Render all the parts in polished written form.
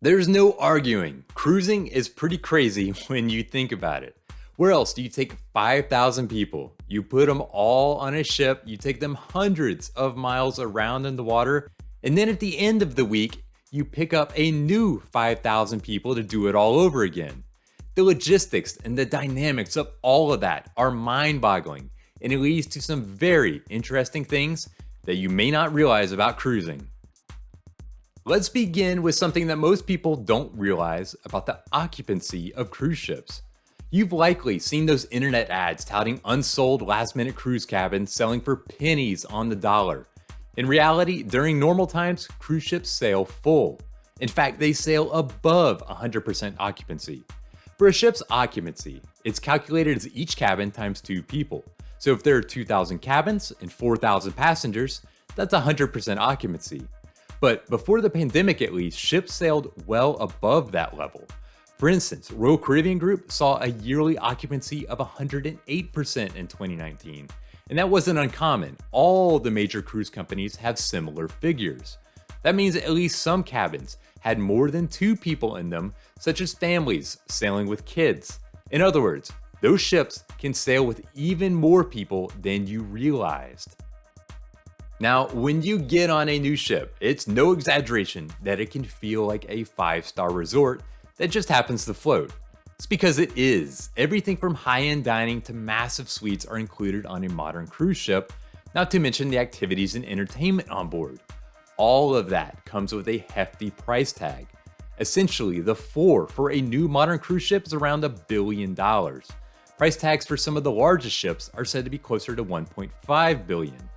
There's no arguing. Cruising is pretty crazy when you think about it. Where else do you take 5,000 people? You put them all on a ship, you take them hundreds of miles around in the water, and then at the end of the week, you pick up a new 5,000 people to do it all over again. The logistics and the dynamics of all of that are mind-boggling, and it leads to some very interesting things that you may not realize about cruising. Let's begin with something that most people don't realize about the occupancy of cruise ships. You've likely seen those internet ads touting unsold last-minute cruise cabins selling for pennies on the dollar. In reality, during normal times, cruise ships sail full. In fact, they sail above 100% occupancy. For a ship's occupancy, it's calculated as each cabin times 2 people. So if there are 2,000 cabins and 4,000 passengers, that's 100% occupancy. But before the pandemic at least, ships sailed well above that level. For instance, Royal Caribbean Group saw a yearly occupancy of 108% in 2019. And that wasn't uncommon. All the major cruise companies have similar figures. That means at least some cabins had more than 2 people in them, such as families sailing with kids. In other words, those ships can sail with even more people than you realized. Now, when you get on a new ship, it's no exaggeration that it can feel like a 5-star resort that just happens to float. It's because it is. Everything from high-end dining to massive suites are included on a modern cruise ship, not to mention the activities and entertainment on board. All of that comes with a hefty price tag. Essentially, the floor for a new modern cruise ship is around $1 billion. Price tags for some of the largest ships are said to be closer to $1.5 billion.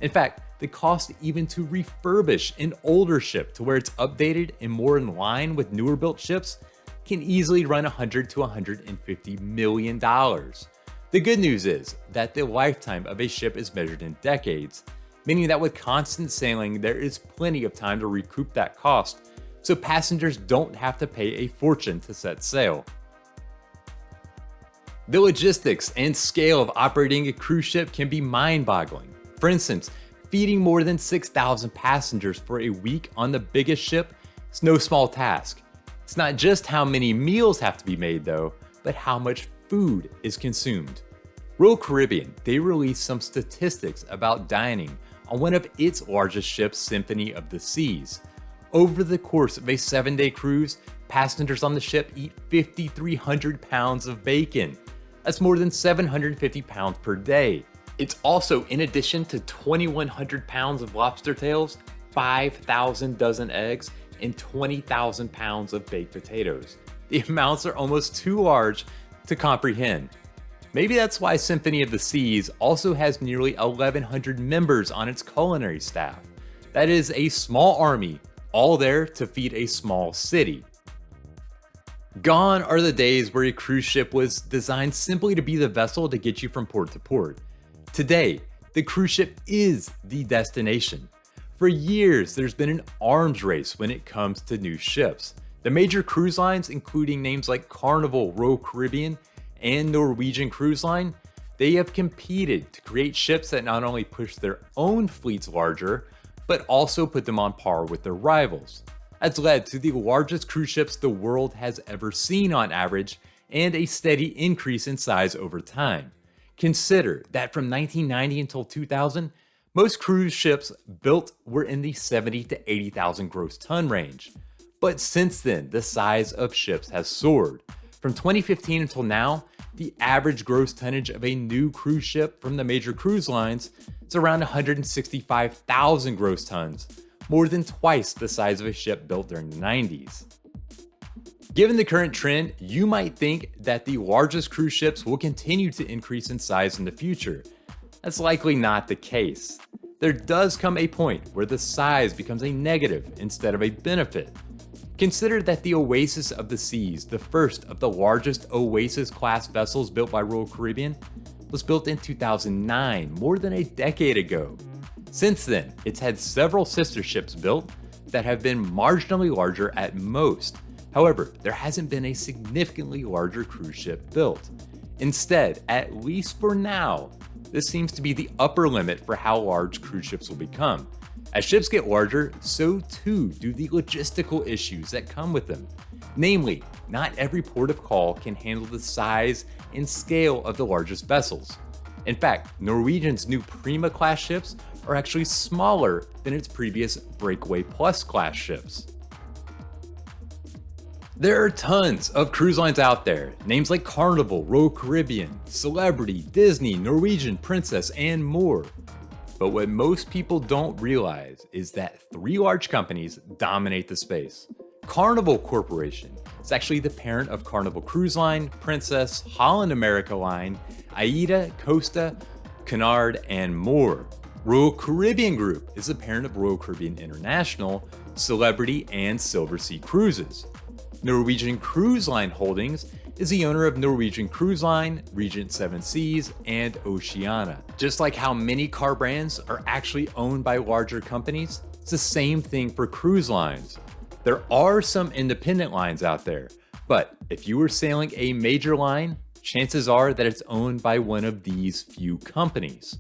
In fact, the cost even to refurbish an older ship to where it's updated and more in line with newer built ships can easily run $100 to $150 million. The good news is that the lifetime of a ship is measured in decades, meaning that with constant sailing, there is plenty of time to recoup that cost, so passengers don't have to pay a fortune to set sail. The logistics and scale of operating a cruise ship can be mind-boggling. For instance, feeding more than 6,000 passengers for a week on the biggest ship is no small task. It's not just how many meals have to be made though, but how much food is consumed. Royal Caribbean, they released some statistics about dining on one of its largest ships, Symphony of the Seas. Over the course of a 7-day cruise, passengers on the ship eat 5,300 pounds of bacon. That's more than 750 pounds per day. It's also in addition to 2,100 pounds of lobster tails, 5,000 dozen eggs, and 20,000 pounds of baked potatoes. The amounts are almost too large to comprehend. Maybe that's why Symphony of the Seas also has nearly 1,100 members on its culinary staff. That is a small army, all there to feed a small city. Gone are the days where a cruise ship was designed simply to be the vessel to get you from port to port. Today, the cruise ship is the destination. For years, there's been an arms race when it comes to new ships. The major cruise lines, including names like Carnival, Royal Caribbean, and Norwegian Cruise Line, they have competed to create ships that not only push their own fleets larger, but also put them on par with their rivals. That's led to the largest cruise ships the world has ever seen on average, and a steady increase in size over time. Consider that from 1990 until 2000, most cruise ships built were in the 70 to 80,000 gross ton range. But since then, the size of ships has soared. From 2015 until now, the average gross tonnage of a new cruise ship from the major cruise lines is around 165,000 gross tons, more than twice the size of a ship built during the 90s. Given the current trend, you might think that the largest cruise ships will continue to increase in size in the future. That's likely not the case. There does come a point where the size becomes a negative instead of a benefit. Consider that the Oasis of the Seas, the first of the largest Oasis-class vessels built by Royal Caribbean, was built in 2009, more than a decade ago. Since then, it's had several sister ships built that have been marginally larger at most. However, there hasn't been a significantly larger cruise ship built. Instead, at least for now, this seems to be the upper limit for how large cruise ships will become. As ships get larger, so too do the logistical issues that come with them. Namely, not every port of call can handle the size and scale of the largest vessels. In fact, Norwegian's new Prima class ships are actually smaller than its previous Breakaway Plus class ships. There are tons of cruise lines out there, names like Carnival, Royal Caribbean, Celebrity, Disney, Norwegian, Princess, and more. But what most people don't realize is that three large companies dominate the space. Carnival Corporation is actually the parent of Carnival Cruise Line, Princess, Holland America Line, AIDA, Costa, Cunard, and more. Royal Caribbean Group is the parent of Royal Caribbean International, Celebrity, and Silver Sea Cruises. Norwegian Cruise Line Holdings is the owner of Norwegian Cruise Line, Regent Seven Seas, and Oceania. Just like how many car brands are actually owned by larger companies, it's the same thing for cruise lines. There are some independent lines out there, but if you are sailing a major line, chances are that it's owned by one of these few companies.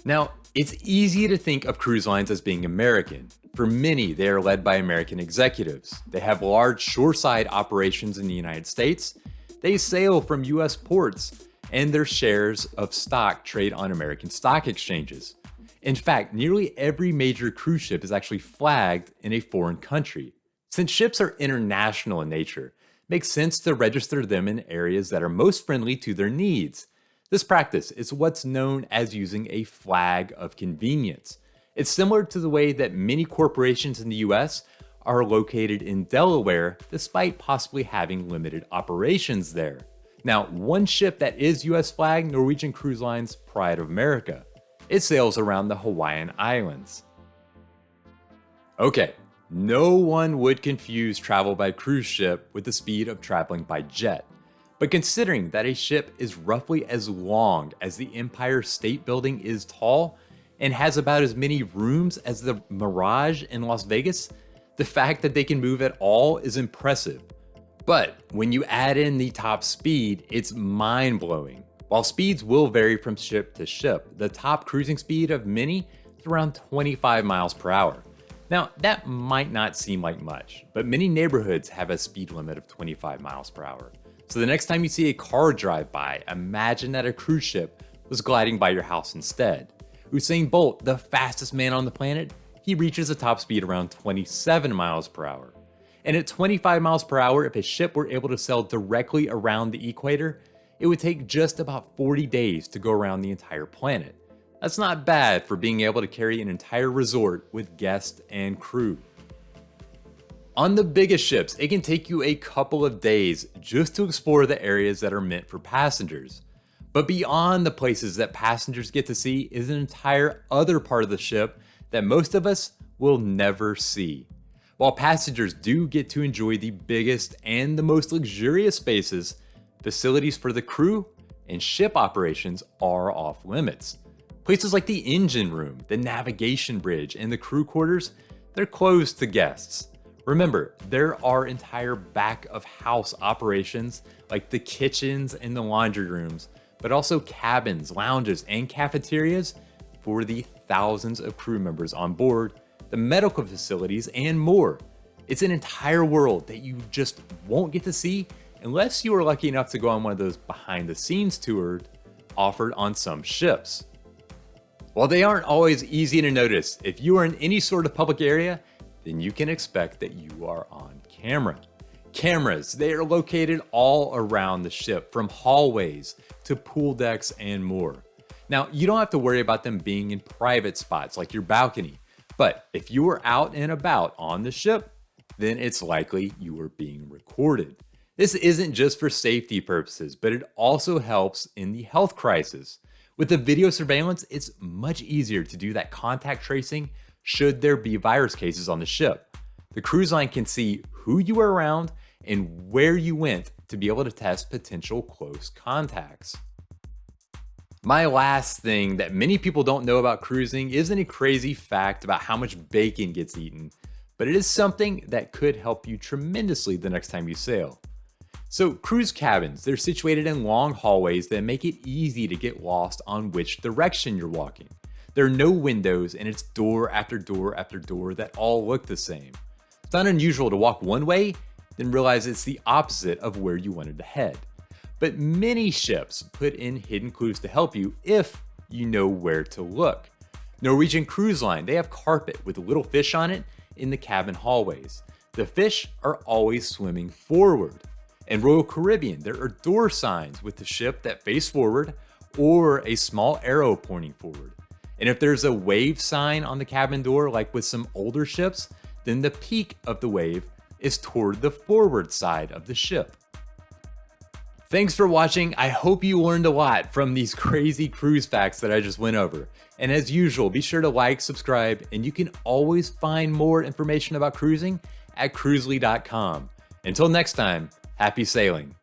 Now, it's easy to think of cruise lines as being American. For many, they are led by American executives. They have large shoreside operations in the United States. They sail from US ports, and their shares of stock trade on American stock exchanges. In fact, nearly every major cruise ship is actually flagged in a foreign country. Since ships are international in nature, it makes sense to register them in areas that are most friendly to their needs. This practice is what's known as using a flag of convenience. It's similar to the way that many corporations in the US are located in Delaware, despite possibly having limited operations there. Now, one ship that is US flagged, Norwegian Cruise Line's Pride of America. It sails around the Hawaiian Islands. Okay, no one would confuse travel by cruise ship with the speed of traveling by jet. But considering that a ship is roughly as long as the Empire State Building is tall, and has about as many rooms as the Mirage in Las Vegas, the fact that they can move at all is impressive. But when you add in the top speed, it's mind-blowing. While speeds will vary from ship to ship, the top cruising speed of many is around 25 miles per hour. Now, that might not seem like much, but many neighborhoods have a speed limit of 25 miles per hour. So the next time you see a car drive by, imagine that a cruise ship was gliding by your house instead. Usain Bolt, the fastest man on the planet, he reaches a top speed around 27 miles per hour. And at 25 miles per hour, if a ship were able to sail directly around the equator, it would take just about 40 days to go around the entire planet. That's not bad for being able to carry an entire resort with guests and crew. On the biggest ships, it can take you a couple of days just to explore the areas that are meant for passengers. But beyond the places that passengers get to see is an entire other part of the ship that most of us will never see. While passengers do get to enjoy the biggest and the most luxurious spaces, facilities for the crew and ship operations are off limits. Places like the engine room, the navigation bridge, and the crew quarters, they're closed to guests. Remember, there are entire back of house operations like the kitchens and the laundry rooms, but also cabins, lounges, and cafeterias for the thousands of crew members on board, the medical facilities, and more. It's an entire world that you just won't get to see unless you are lucky enough to go on one of those behind-the-scenes tours offered on some ships. While they aren't always easy to notice, if you are in any sort of public area, then you can expect that you are on camera. Cameras, they are located all around the ship, from hallways to pool decks and more. Now, you don't have to worry about them being in private spots like your balcony, but if you are out and about on the ship, then it's likely you are being recorded. This isn't just for safety purposes, but it also helps in the health crisis. With the video surveillance, it's much easier to do that contact tracing should there be virus cases on the ship. The cruise line can see who you were around and where you went to be able to test potential close contacts. My last thing that many people don't know about cruising isn't a crazy fact about how much bacon gets eaten, but it is something that could help you tremendously the next time you sail. So cruise cabins, they're situated in long hallways that make it easy to get lost on which direction you're walking. There are no windows, and it's door after door after door that all look the same. It's not unusual to walk one way, then realize it's the opposite of where you wanted to head. But many ships put in hidden clues to help you if you know where to look. Norwegian Cruise Line, they have carpet with little fish on it in the cabin hallways. The fish are always swimming forward. In Royal Caribbean, there are door signs with the ship that face forward or a small arrow pointing forward. And if there's a wave sign on the cabin door, like with some older ships, then the peak of the wave is toward the forward side of the ship. Thanks for watching. I hope you learned a lot from these crazy cruise facts that I just went over. And as usual, be sure to like, subscribe, and you can always find more information about cruising at Cruzely.com. Until next time, happy sailing.